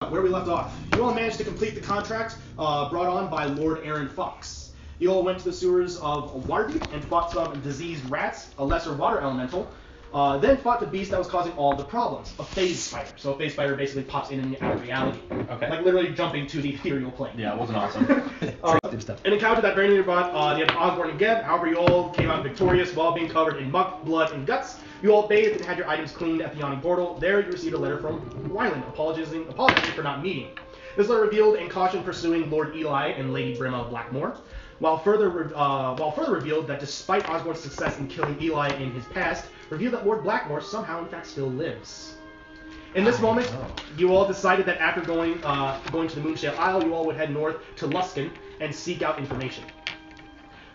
where we left off. You all managed to complete the contract brought on by Lord Aaron Fox. You all went to the sewers of Waterdeep and fought some diseased rats, a lesser water elemental, then fought the beast that was causing all the problems, a phase spider. So a phase spider basically pops in and out of reality. Okay. Like literally jumping to the ethereal plane. Yeah, it wasn't awesome. An encounter that very nearly brought the end of Osborne and Geb. However, you all came out victorious while being covered in muck, blood, and guts. You all bathed and had your items cleaned at the yawning portal. There, you received a letter from Ryland apologizing for not meeting. This letter revealed and cautioned pursuing Lord Eli and Lady Brimma of Blackmore, while further revealed that despite Osborne's success in killing Eli in his past, revealed that Lord Blackmore somehow in fact still lives. In this moment, you all decided that after going to the Moonshale Isle, you all would head north to Luskan and seek out information.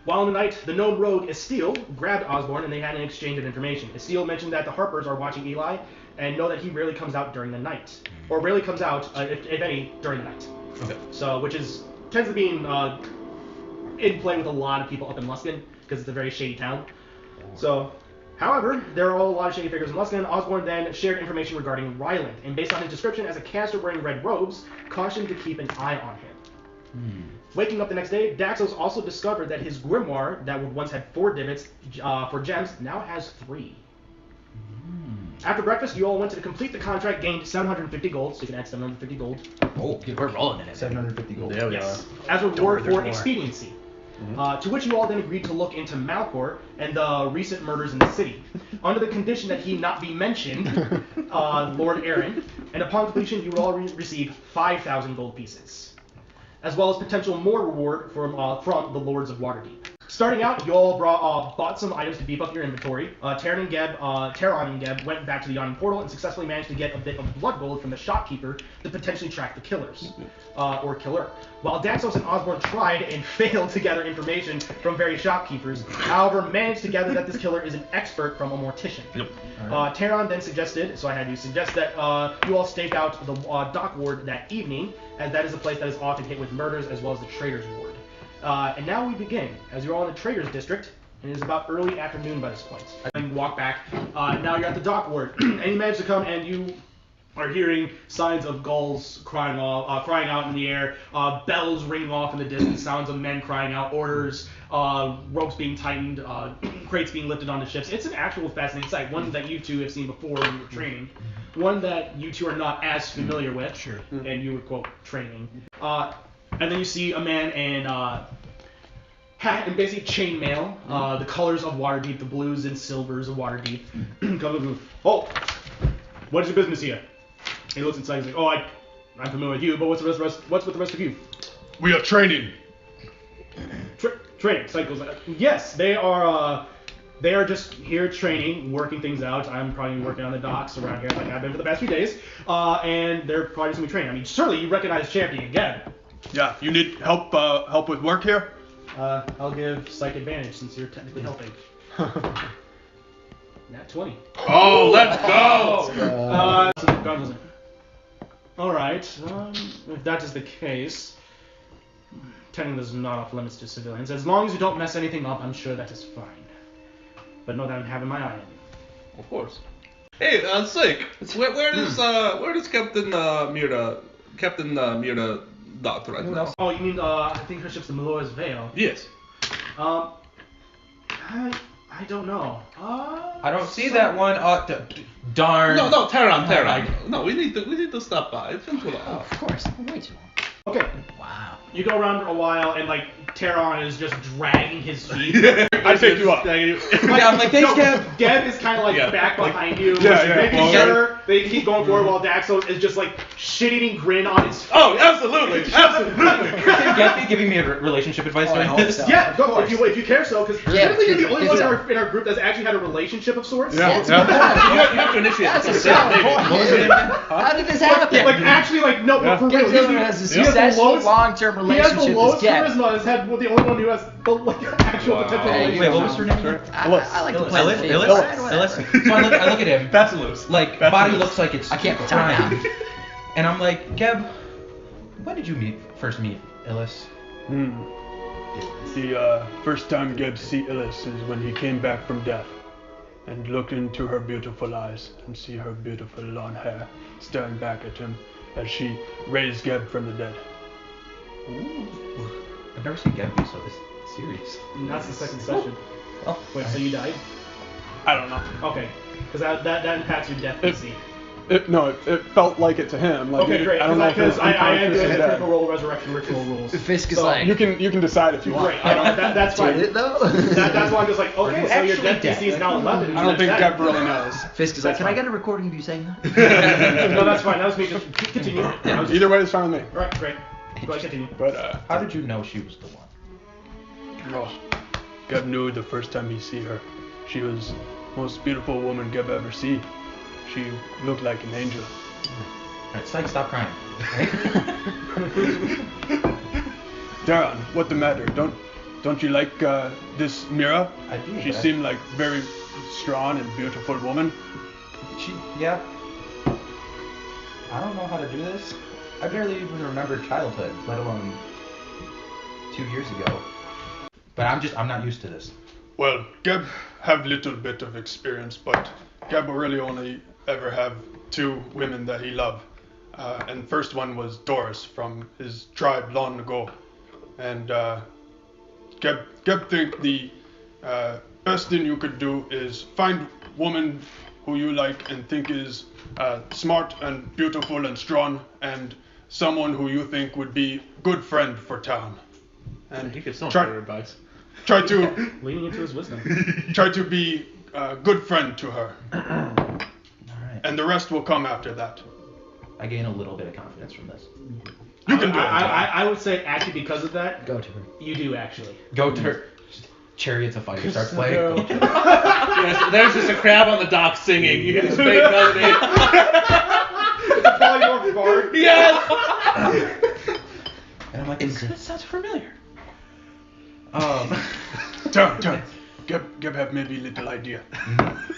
While in the night, the gnome rogue Estiel grabbed Osborne and they had an exchange of information. Estiel mentioned that the Harpers are watching Eli and know that he rarely comes out during the night, or rarely comes out, if any, during the night. Okay. So, which tends to be in play with a lot of people up in Luskan because it's a very shady town. So, however, there are a lot of shady figures in Luskan. Osborne then shared information regarding Ryland, and based on his description as a caster wearing red robes, cautioned to keep an eye on him. Waking up the next day, Daxos also discovered that his grimoire, that once had 4 divots for gems, now has 3. After breakfast, you all went to complete the contract, gained 750 gold, so you can add 750 gold. Oh, we're rolling in it. 750 gold. There we Yes. are. As a reward there's for more. expediency. To which you all then agreed to look into Malcor and the recent murders in the city, under the condition that he not be mentioned, Lord Aaron, and upon completion you will all receive 5,000 gold pieces, as well as potential more reward from the Lords of Waterdeep. Starting out, you all bought some items to beef up your inventory. Taron and Geb went back to the Yawning Portal and successfully managed to get a bit of blood gold from the shopkeeper to potentially track the killers, or killer. While Daxos and Osborne tried and failed to gather information from various shopkeepers, however, managed to gather that this killer is an expert from a mortician. Yep. Taron then suggested, so I had you suggest that you all stake out the dock ward that evening, as that is a place that is often hit with murders as well as the Traders Ward. And now we begin, as you're all in the Traders District, and it is about early afternoon by this point. And you walk back, now you're at the dock ward, and you manage to come and you are hearing signs of gulls crying out in the air, bells ringing off in the distance, sounds of men crying out, orders, ropes being tightened, crates being lifted onto ships. It's an actual fascinating sight, one that you two have seen before when you were training, one that you two are not as familiar with, and you would quote training. And then you see a man in hat and basically chainmail, the colors of Waterdeep, the blues and silvers of Waterdeep. Oh, what is your business here? He looks inside and he's like, oh, I'm familiar with you, but what's with the rest of you? We are training. Training. Cycles. Yes, they are just here training, working things out. I'm probably working on the docks around here like I've been for the past few days, and they're probably just going to be training. I mean, certainly you recognize Champion again. Yeah, you need help with work here? I'll give Psych advantage since you're technically helping. Nat 20. Oh, let's go! So the guard was like, alright, if that is the case, tending is not off limits to civilians. As long as you don't mess anything up, I'm sure that is fine. But know that I'm having my eye on you. Of course. Hey, Sick, where does Captain Mira docked right now? Oh, you mean, I think her ship's the Malloy's Vale. Yes. I don't know. I don't see that one. Darn. No, Taron. No, we need to stop by. It's been too long. Oh, of course. Way too long. Okay. Wow. You go around a while, and like Taron is just dragging his feet. I picked you up. Yeah, I'm like, thanks, Geb. Geb is kind of like back behind you, making sure they keep going forward while Daxos is just like shit-eating grin on his face. Oh, absolutely. Can Geb be giving me a relationship advice during this? so. Yeah, go if you care so, because Yeah, typically you're the only one it's in our group that's actually had a relationship of sorts. Yeah. You have to initiate That's a this. solid point. How did this happen? Like actually, like no, Yeah. for real. Gib has a he has the successful lowest- long-term He has the relationship lowest as Geb. charisma. Has had the only one who has the actual potential Hey, relationship. Wait, what was her name? I like to play Illis. the Illis. So I look at him. That's loose. Like, That's body loose. looks like it's I can't put time. down. And I'm like, Geb, when did you first meet Illis? The first time Geb see Illis is when he came back from death and looked into her beautiful eyes and see her beautiful long hair staring back at him. as she raised Geb from the dead. Ooh. I've never seen Geb be so serious. And that's the second session. Oh, Wait, so you died? I don't know. Okay. Because that impacts your death DC. It felt like it to him. Like, Okay, great. I don't know if Because I am unconscious doing or the dead. critical role resurrection ritual rules. Fisk is So, like, You can decide if you want. Great. That's fine. did it though? That's why I'm just like, okay, you so your actually death dead? DC is now 11. I don't think That's Geb really knows. Fisk is like, That's can I fine. get a recording of you saying that? No, that's fine. That was me. Just continue. I was just- Either way is fine with me. Alright, great. Go ahead, continue. But How did you know she was the one? oh, Geb knew the first time he see her. She was the most beautiful woman Geb ever see. She looked like an angel. Alright, Psych, stop crying. Taron, what the matter? Don't you like this Mira? I do. She but seemed like very strong and beautiful woman. Yeah. I don't know how to do this. I barely even remember childhood, let alone 2 years ago. But I'm not used to this. Well, Geb have little bit of experience, but Geb will really only ever have 2 women that he love. And first one was Doris from his tribe long ago. And Geb think the best thing you could do is find woman who you like and think is smart and beautiful and strong and someone who you think would be good friend for town. And He gives so much try, better advice. try to Leaning into his wisdom. try to be a good friend to her. Alright. And the rest will come after that. I gain a little bit of confidence from this. You can do it. I would say actually because of that, Go to her. you do actually. Go to her. Chariots of Fire starts playing. No. Go to her. Yes, there's just a crab on the dock singing. You hear this fake melody. It's a polymorph bard. Yes! And I'm like, it sounds familiar. Turn. Geb have maybe little idea.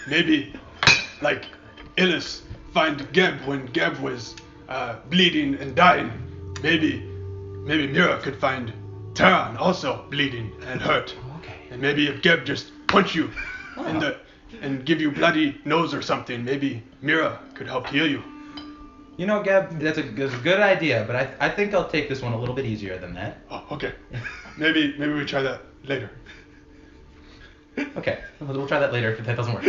Maybe, like, Illis find Geb when Geb was bleeding and dying. Maybe Mira could find Taron also bleeding and hurt. Okay. And maybe if Geb just punch you in the and give you bloody nose or something, maybe Mira could help heal you. You know, Gab, that's a good idea, but I think I'll take this one a little bit easier than that. Oh, okay. Maybe we try that later. Okay, we'll try that later if that doesn't work.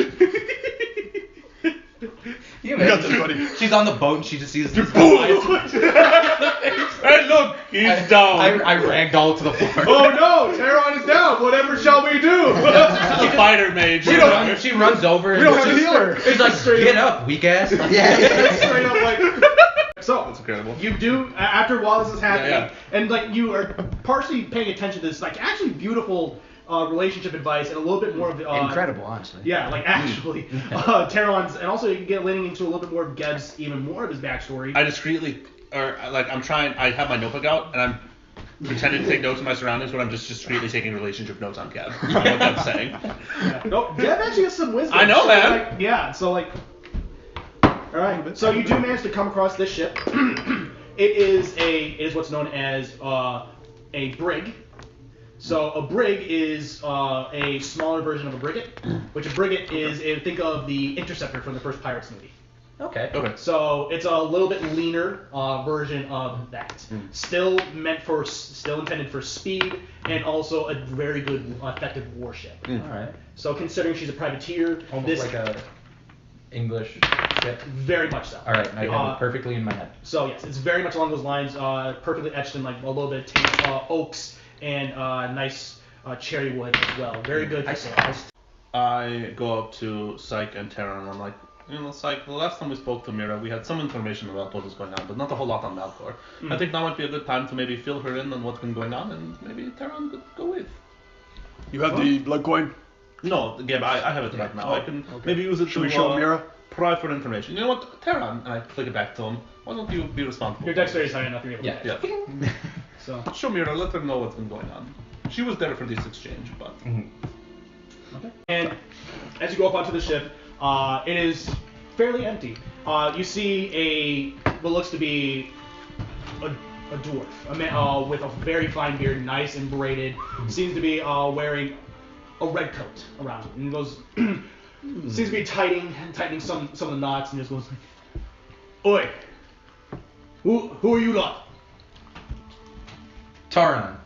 You got this, buddy. She's on the boat and she just sees this. Hey, look, he's down. I ragdoll to the floor. Oh no, Taron is down. Whatever shall we do? the fighter mage. She runs over and We don't have a she's- healer. She's like, Straight get up. up, weak ass. Yeah. Straight up like. So That's incredible. you do after while this is happening, Yeah. and like you are partially paying attention to this, like actually beautiful relationship advice and a little bit more of the Incredible, honestly. Yeah, like actually, Taron's, and also you can get leaning into a little bit more of Geb's, even more of his backstory. I discreetly, I have my notebook out and I'm pretending to take notes of my surroundings, but I'm just discreetly taking relationship notes on Geb. I know what Geb's saying. Yeah. No, Geb actually has some wisdom. I know, So, man. like, yeah, so like, all right. So you do manage to come across this ship. It is what's known as a brig. So a brig is a smaller version of a frigate, which a frigate is, think of the Interceptor from the first Pirates movie. Okay. Okay. So it's a little bit leaner version of that. Still intended for speed and also a very good effective warship. All right. So considering she's a privateer, Almost this like a English ship. very much so. All right, I have it perfectly in my head. So yes, it's very much along those lines, perfectly etched in like a little bit of taste, oaks and nice cherry wood as well. Very good for sail. I go up to Psych and Taron and I'm like, Psych, the last time we spoke to Mira, we had some information about what was going on, but not a whole lot on Malcor. I think now might be a good time to maybe fill her in on what's been going on, and maybe Taron could go with. You have the blood coin? No, Geb, I have it right now. I can maybe use it Should we to show Mira? provide for information. You know what, Taron, and I flick it back to him, why don't you be responsible? Your dexterity is high enough, you're able to Yeah. catch. Yeah. So Show Mira, let her know what's been going on. She was there for this exchange, but... okay. And as you go up onto the ship, it is fairly empty. You see what looks to be a dwarf, a man with a very fine beard, nice and braided. Seems to be wearing a red coat around him, and goes seems to be tightening some of the knots, and just goes, "Oi, Who are you lot? Taron.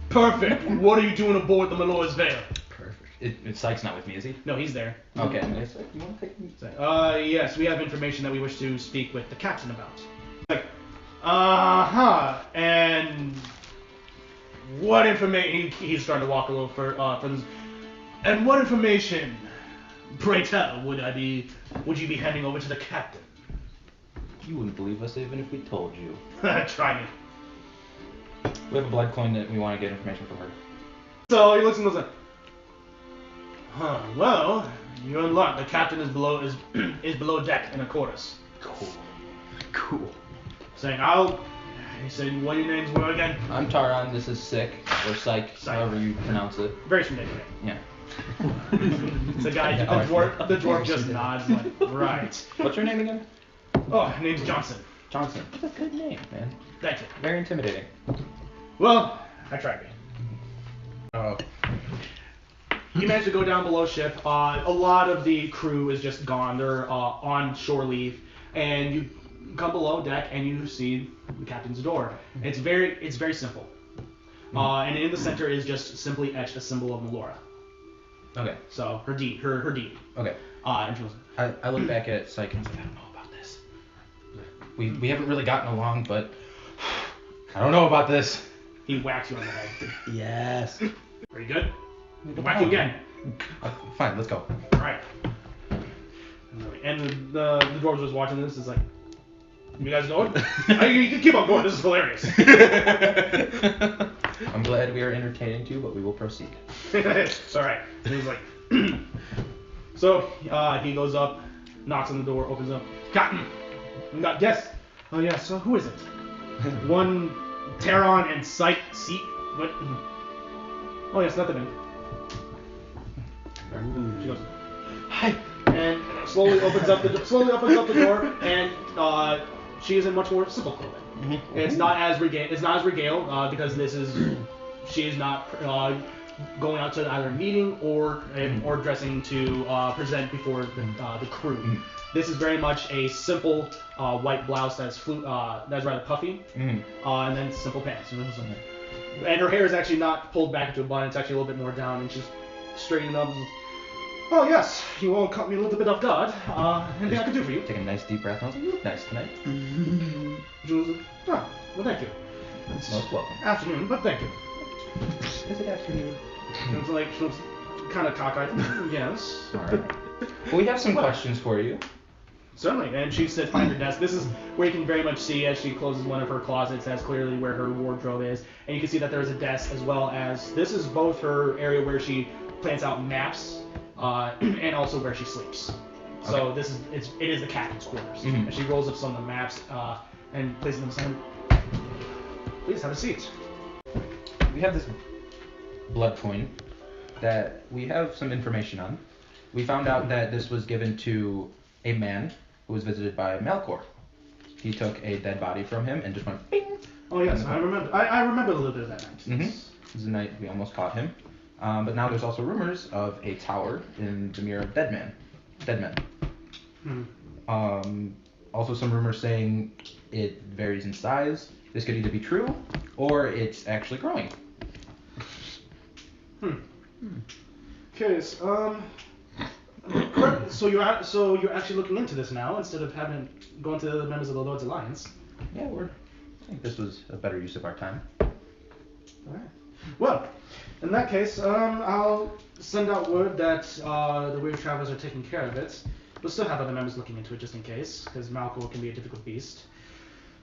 Perfect. What are you doing aboard the Malloy's Vale? Perfect. Sykes not with me, is he? No, he's there. Okay. You want to take me? Yes, we have information that we wish to speak with the captain about. Like, and what information? He's starting to walk a little further. And what information, pray tell, would you be handing over to the captain? You wouldn't believe us even if we told you. Try me. We have a blood coin that we want to get information from her. So he looks and goes like, well, you're in luck. The captain is below below deck in a chorus. Cool. Saying, he said, what your names were again? I'm Taron. This is Sick or Psych, however you pronounce it. Very familiar. Yeah. The guy, the dwarf just nods like, right. What's your name again? Oh, her name's Johnson. Johnson. That's a good name, man. Thank you. Very intimidating. Well, I tried me. Oh. You managed to go down below ship. A lot of the crew is just gone. They're on shore leave, and you come below deck and you see the captain's door. It's very simple. And in the center is just simply etched a symbol of Melora. Okay. So her deed. Okay. And she goes, I look back at Psych and say, I don't know about this. We haven't really gotten along, but I don't know about this. he whacks you on the head. Yes. Are you good? Whack you again. Fine, let's go. All right. And the dwarves was watching this. Is like, you guys know it? You can keep on going. This is hilarious. I'm glad we are entertaining too, but we will proceed. All right. And he's like, so he goes up, knocks on the door, opens up. Captain, we got guests. Oh yes. So who is it? One Taron and Seat. What? Oh yes, not the name. She goes, hi, and slowly opens up the door, and she is in much more simple clothing. Mm-hmm. It's not as regaled because she is not going out to either a meeting or dressing to present before the crew. Mm-hmm. This is very much a simple white blouse that's rather puffy, and then simple pants. And her hair is actually not pulled back into a bun; it's actually a little bit more down, and she's straightened up. Oh yes, you all caught me a little bit off guard. Anything I can do for you? Take a nice deep breath. And I was like, you look nice tonight. She was like, oh, well, thank you. It's most welcome. Afternoon, but thank you. Is it afternoon? She was kind of cockeyed. Yes. All right. Well, we have some questions for you. Certainly, and she sits behind her desk. This is where you can very much see as she closes one of her closets. That's clearly where her wardrobe is, and you can see that there is a desk as well as this is both her area where she plants out maps, and also where she sleeps. So Okay. it is the captain's quarters, Mhm. and she rolls up some of the maps and places them aside. Please have a seat. We have this blood coin that we have some information on. We found out that this was given to a man who was visited by Malcor. He took a dead body from him and just went bing. Oh yes, I remember. I remember a little bit of that night. Mm-hmm. This is the night we almost caught him. But now there's also rumors of a tower in the Mirror of Dead Men. Also some rumors saying it varies in size. This could either be true or it's actually growing. Okay, so you're actually looking into this now instead of having gone to the other members of the Lord's Alliance. Yeah, I think this was a better use of our time. All right. Well, in that case, I'll send out word that the Weird Travelers are taking care of it. We'll still have other members looking into it just in case, because Malco can be a difficult beast.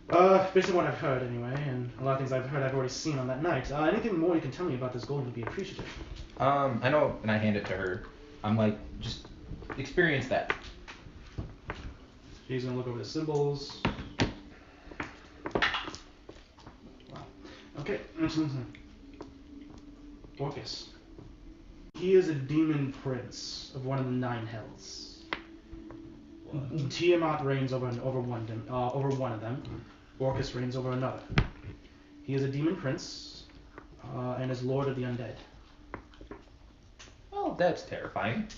Based on what I've heard anyway, and a lot of things I've heard I've already seen on that night. Anything more you can tell me about this gold would be appreciative. I know, and I hand it to her. I'm like, just experience that. She's gonna look over the symbols. Wow. Okay. Orcus. He is a demon prince of one of the 9 hells. Tiamat reigns over one of them. Orcus reigns over another. He is a demon prince and is lord of the undead. Oh, that's terrifying.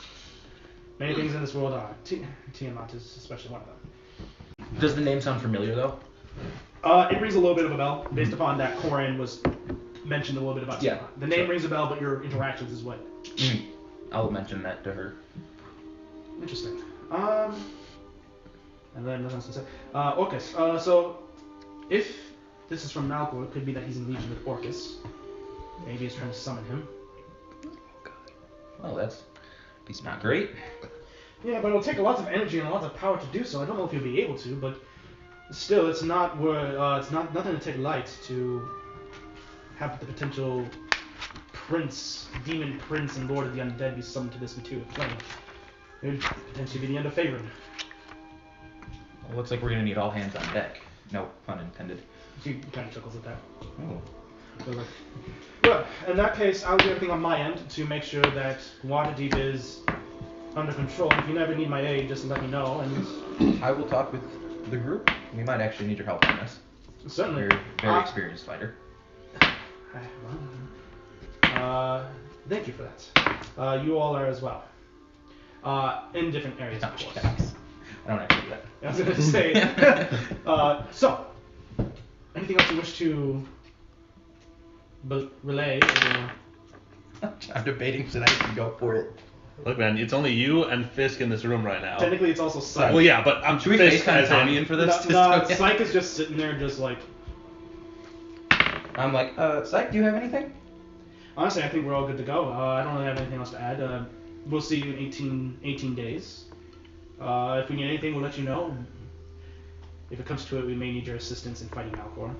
Many things in this world are. Tiamat is especially one of them. Does the name sound familiar though? It rings a little bit of a bell, based upon that Corin was mentioned a little bit about. Yeah, The name sure. rings a bell, but your interactions is what. I'll mention that to her. Interesting. And then nothing else to say. Orcus. So, if this is from Malcor, it could be that he's in legion with Orcus. Maybe he's trying to summon him. Well, that's not great. Yeah, but it'll take lots of energy and lots of power to do so. I don't know if you'll be able to, but still, it's not nothing to take light to have the potential demon prince and lord of the undead be summoned to this material plane. It would potentially be the end of favoring. Well, looks like we're gonna need all hands on deck. No pun intended. She kind of chuckles at that. Oh. So like, well, in that case, I'll do everything on my end to make sure that Waterdeep is under control. If you never need my aid, just let me know. And I will talk with the group. We might actually need your help on this. certainly, You're a very experienced fighter. Thank you for that. You all are as well. In different areas, of course. I don't actually do that. I was going to say. So, anything else you wish to relay? I'm debating tonight to go for it. Look, man, it's only you and Fisk in this room right now. Technically, it's also Psych. Well, yeah, but I'm Should we Fisk FaceTime as Tommy in- in for this? No, Psych is just sitting there, just like. I'm like, Psych, do you have anything? Honestly, I think we're all good to go. I don't really have anything else to add. We'll see you in 18 days. If we need anything, we'll let you know. If it comes to it, we may need your assistance in fighting Malcor.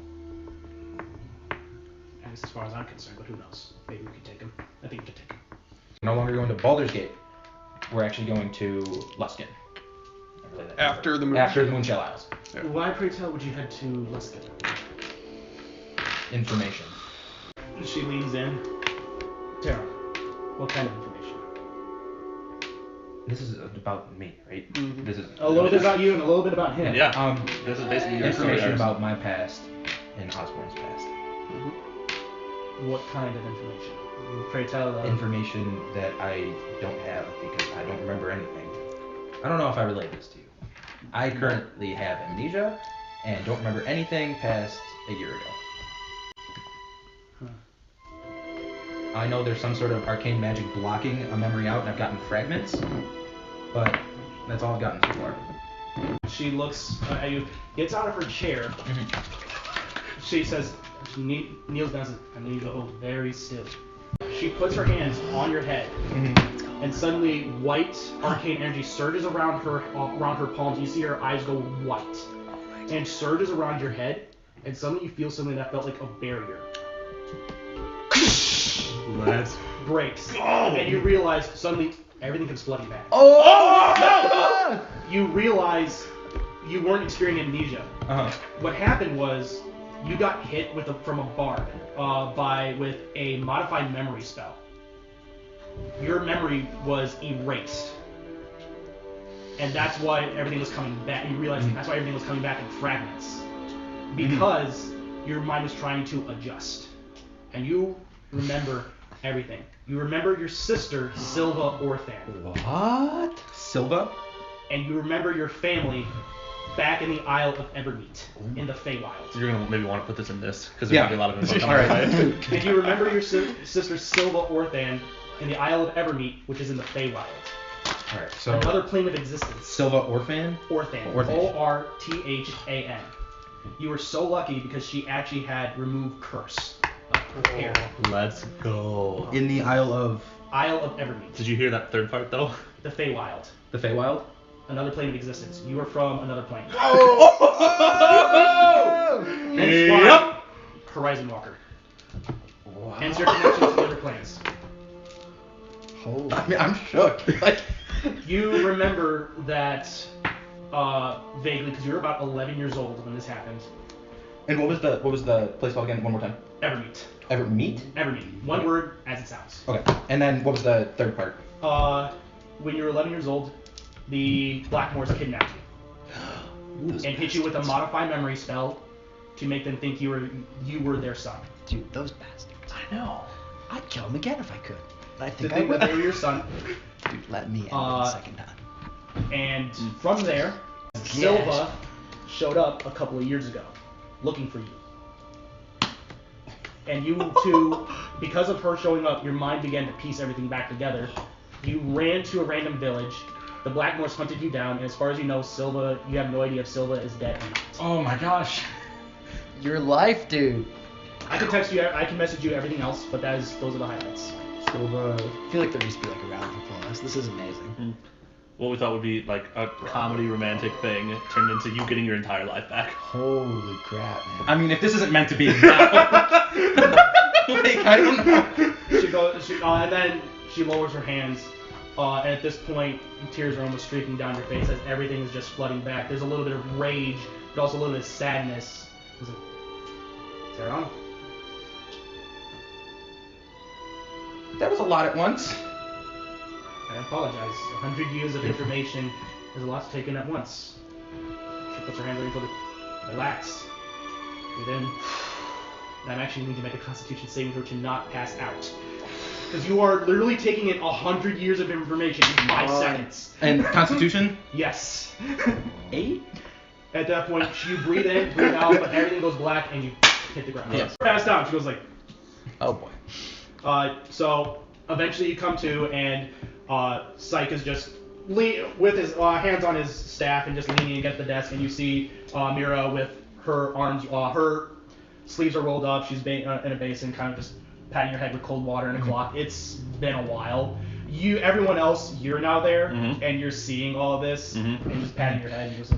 And as far as I'm concerned, but who knows? Maybe we could take him. I think we could take him. We're no longer going to Baldur's Gate. We're actually going to Luskin. After the After the Moonshell Isles. Yeah. Why, pray tell, would you head to Luskin? Information. She leans in. Tara, what kind of information? This is about me, right? Mhm. This is A little bit about you and a little bit about him. Yeah, this is basically your story information arcs. about my past and Osborne's past. What kind of information? Pray tell. Information that I don't have because I don't remember anything. I don't know if I relayed this to you. I currently have amnesia and don't remember anything past a year ago. I know there's some sort of arcane magic blocking a memory out, and I've gotten fragments, but that's all I've gotten so far. She looks at you, gets out of her chair. She says, she kneels down and says, I need you to hold very still. She puts her hands on your head, and suddenly white arcane energy surges around her palms. You see her eyes go white, and surges around your head, and suddenly you feel something that felt like a barrier. Let's Breaks, and you realize suddenly everything comes flooding back. Oh! You realize you weren't experiencing amnesia. What happened was you got hit from a bard with a modified memory spell. Your memory was erased, and that's why everything was coming back. You realize that's why everything was coming back in fragments, because your mind was trying to adjust, and you remember everything. You remember your sister Silva Orthan. What? Silva? And you remember your family back in the Isle of Evermeet in the Feywild. You're gonna maybe want to put this in this because there's gonna be a lot of info All coming right. right. And you remember your sister Silva Orthan in the Isle of Evermeet, which is in the Feywild. All right. So Another plane of existence. Silva Orphan. Orthan. Orthan. Orthan. You were so lucky because she actually had removed curse of her hair. Let's go. In the Isle of Isle of Evermeet. Did you hear that third part though? The Feywild. the Feywild. Another plane of existence. You are from another plane. Hence why Horizon Walker. Wow. Hence your connection to the other planes. Holy. I mean, I'm shook. Like, You remember that vaguely because you were about 11 years old when this happened. and what was the place called again? One more time. Evermeet. Evermeet. Evermeet. One word as it sounds. Okay. And then what was the third part? When you were 11 years old, the Blackmoors kidnapped you and hit you with a modified memory spell to make them think you were their son. Dude, those bastards. I know. I'd kill them again if I could. I To think I think would. that they were your son. Dude, let me end it a second time. And from there, Silva showed up a couple of years ago, looking for you. And you two, because of her showing up, your mind began to piece everything back together. You ran to a random village. The Blackmoors hunted you down, and as far as you know, Silva, you have no idea if Silva is dead or not. Oh my gosh. Your life, dude. I can text you, I can message you everything else, but those are the highlights. Silva. I feel like there needs to be like a round of applause. This is amazing. What we thought would be like a comedy romantic thing turned into you getting your entire life back. Holy crap, man. I mean, if this isn't meant to be now. Like, I don't know. She goes, and then she lowers her hands, and at this point, tears are almost streaking down your face as everything is just flooding back. There's a little bit of rage, but also a little bit of sadness. It's like, Taron? That was a lot at once. I apologize. 100 years of information is a lot to take in at once. She puts her hands on your shoulder. Relax. Breathe in. And I'm actually going to make a Constitution saving throw to not pass out. Because you are literally taking in 100 years of information in 5 seconds. And Constitution? Yes. 8? At that point, you breathe in, breathe out, but everything goes black and you hit the ground. Yes. Pass down. She goes like... Oh boy. So eventually you come to, and Syke is just with his hands on his staff and just leaning against the desk, and you see Mira with her arms, her sleeves are rolled up. She's in a basin, kind of just patting her head with cold water and a cloth. It's been a while. Everyone else, you're now there, and you're seeing all of this, and just patting your head. And just,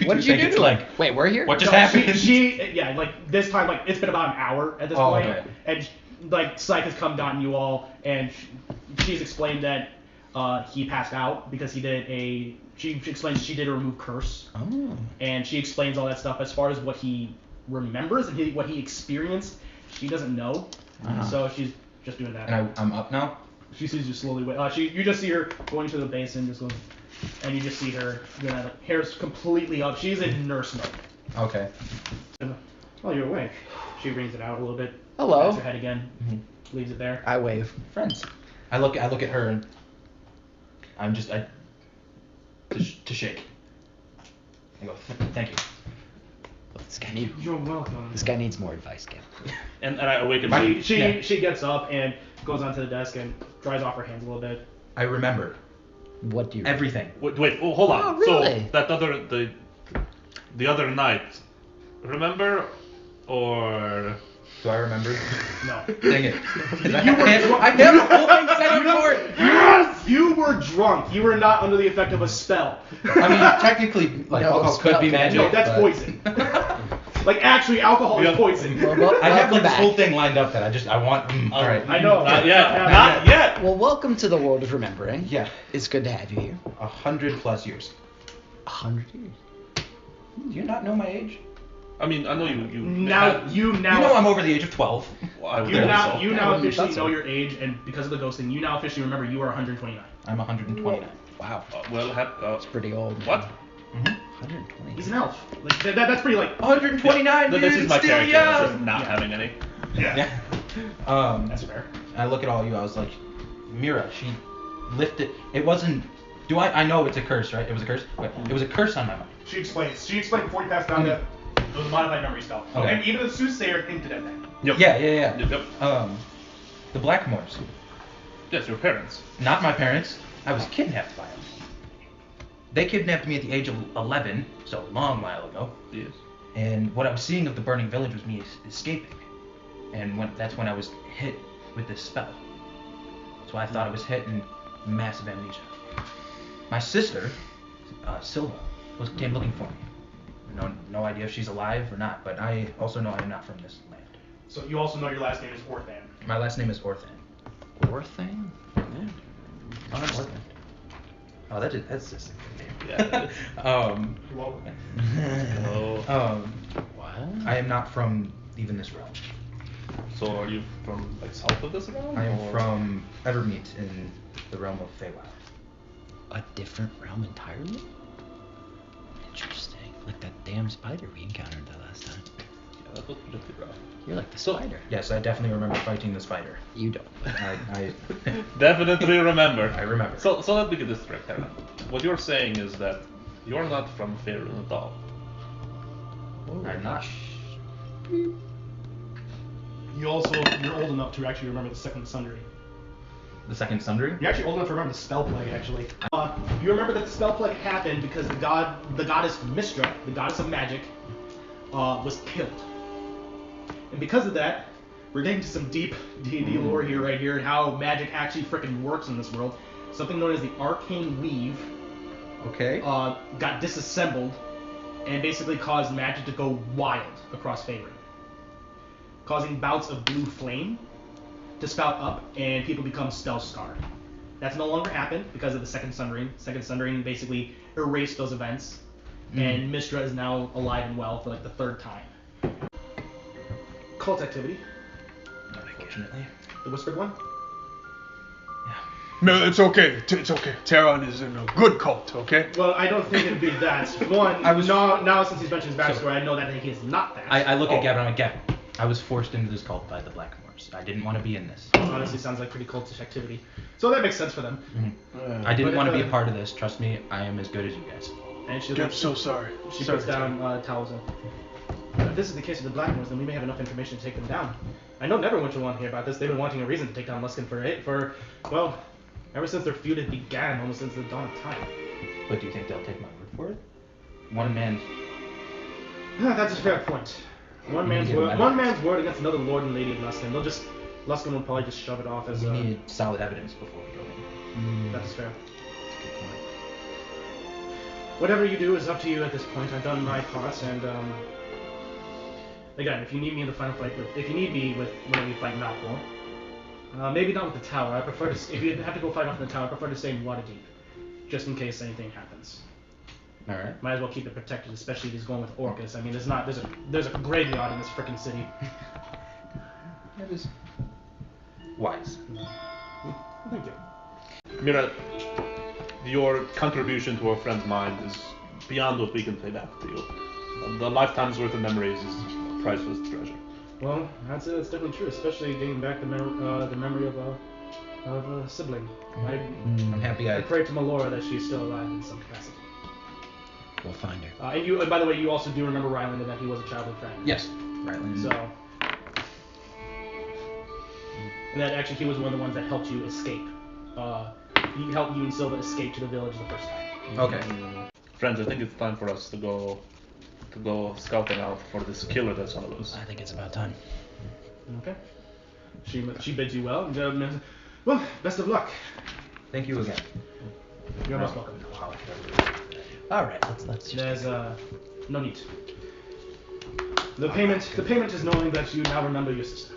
What did you do? Like, wait, we're here? What just No, happened? Yeah, like this time, like it's been about an hour at this Oh, point, okay. and like Syke has come down to you all, and she's explained that he passed out because he did she explains she did a remove curse, and she explains all that stuff as far as what he remembers and what he experienced. She doesn't know, so she's just doing that. And I'm up now? She sees you slowly. You just see her going to the basin, just going, and you just see her, hair's completely up. She's in nurse mode. Okay. Oh, you're awake. She rings it out a little bit. Hello. Pats her head again. Leaves it there. I wave. Friends. I look at her and I'm just to shake. I go, thank you. This guy You're welcome. This guy needs more advice, Gil. And I awaken. She gets up and goes onto the desk and dries off her hands a little bit. I remember What do you everything. Wait, hold on. Oh, really? So that the other night, remember, or Do I remember? No. Dang it. I drunk. have the whole thing set up for it. Yes! You were drunk. You were not under the effect of a spell. I mean, technically, like, No, alcohol could be magic. No, that's but- poison. Like, actually, alcohol is poison. I have like this back. whole thing lined up that I want. All right. I know. not yet? Not yet. Well, welcome to the world of remembering. Yeah. It's good to have you here. 100+ years. 100 years. Do you not know my age? I mean, I know you. You know I'm over the age of 12. I would You hope now, so. you I now wouldn't have officially thought so. know your age, and because of the ghosting, you now officially remember you are 129. I'm 129. Wow. Well, Pretty old. what? 120. He's an elf. Like that's pretty like. 129. This is my still character. young. This is not having any. Yeah. That's fair. I look at all you. I was like, Mira. She lifted. It wasn't. Do I know it's a curse, right? It was a curse. Wait, it was a curse on my mind. She explains. She explained before you passed down that it was a modified memory spell. Okay. And even the soothsayer hinted at that. Yep. Yeah. Yep. The Blackmoors. Yes, your parents. Not my parents. I was kidnapped by them. They kidnapped me at the age of 11, so a long while ago. Yes. And what I was seeing of the burning village was me escaping. And that's when I was hit with this spell. So I thought I was hit and massive amnesia. My sister, Silva, came looking for me. No idea if she's alive or not, but I also know I am not from this land. So you also know your last name is Orthan. My last name is Orthan. Orthan? Yeah. Orthan. Oh, that's just a good name. Yeah. You're welcome. Oh. What? I am not from even this realm. So are you from like south of this realm? I am or- from Evermeet in the realm of Feywild. A different realm entirely? Interesting. Like that damn spider we encountered the last time. Yeah, that was pretty rough. You're like the spider. Yes, I definitely remember fighting the spider. You don't. I Definitely remember. I remember. So let me get this straight, Taron. What you're saying is that you're not from Faerun at all. I'm not. You're old enough to actually remember the second sundering. The second sundering? You're actually old enough to remember the spell plague, actually. You remember that the spell plague happened because the goddess Mystra, the goddess of magic, was killed. And because of that, we're getting to some deep D&D lore here, right here, and how magic actually freaking works in this world. Something known as the Arcane Weave got disassembled and basically caused magic to go wild across Faerun, causing bouts of blue flame to spout up, and people become spell scarred. That's no longer happened because of the second sundering. Second sundering basically erased those events, and Mystra is now alive and well for like the third time. Cult activity. Unfortunately. The whispered one. No, it's okay. It's okay. Taron is in a good cult, okay? Well, I don't think it'd be that. One, now since he's mentioned his backstory, I know that he is not that. I look at Gavin and I'm like, Gavin, I was forced into this cult by the Blackmores. I didn't want to be in this. Honestly, sounds like pretty cultish activity. So that makes sense for them. I didn't want to be a part of this. Trust me, I am as good as you guys. And I'm so sorry. She puts down towels. If this is the case with the Blackmores, then we may have enough information to take them down. I know Neverwinter will want to hear about this. They've been wanting a reason to take down Luskan well, ever since their feud began, almost since the dawn of time. But do you think they'll take my word for it? One man. That's a fair point. One man's word against another lord and lady of Luskan. Luskan will probably just shove it off as. We need solid evidence before we go in. That's fair. Whatever you do is up to you at this point. I've done my part, and again, if you need me in the final fight, if you need me when we fight Malcolm, maybe not with the tower. I prefer to. If you have to go fight off in the tower, I prefer to stay in Waterdeep, just in case anything happens. All right. Might as well keep it protected, especially if he's going with Orcus. I mean, there's a graveyard in this freaking city. That is wise. Thank you. Mira, your contribution to our friend's mind is beyond what we can pay back to you. The lifetime's worth of memories is a priceless treasure. Well, that's definitely true, especially getting back the memory of a sibling. I'm happy I pray to Melora that she's still alive in some capacity. We'll find her. And by the way, you also do remember Ryland and that he was a childhood friend. Yes, Ryland. So, and that actually he was one of the ones that helped you escape. He helped you and Silva escape to the village the first time. Okay. Friends, I think it's time for us to go scouting out for this killer that's on the loose. I think it's about time. Okay. She bids you well. And, well, best of luck. Thank you again. You're most welcome. All right, let's just. There's no need. The payment is knowing that you now remember your sister.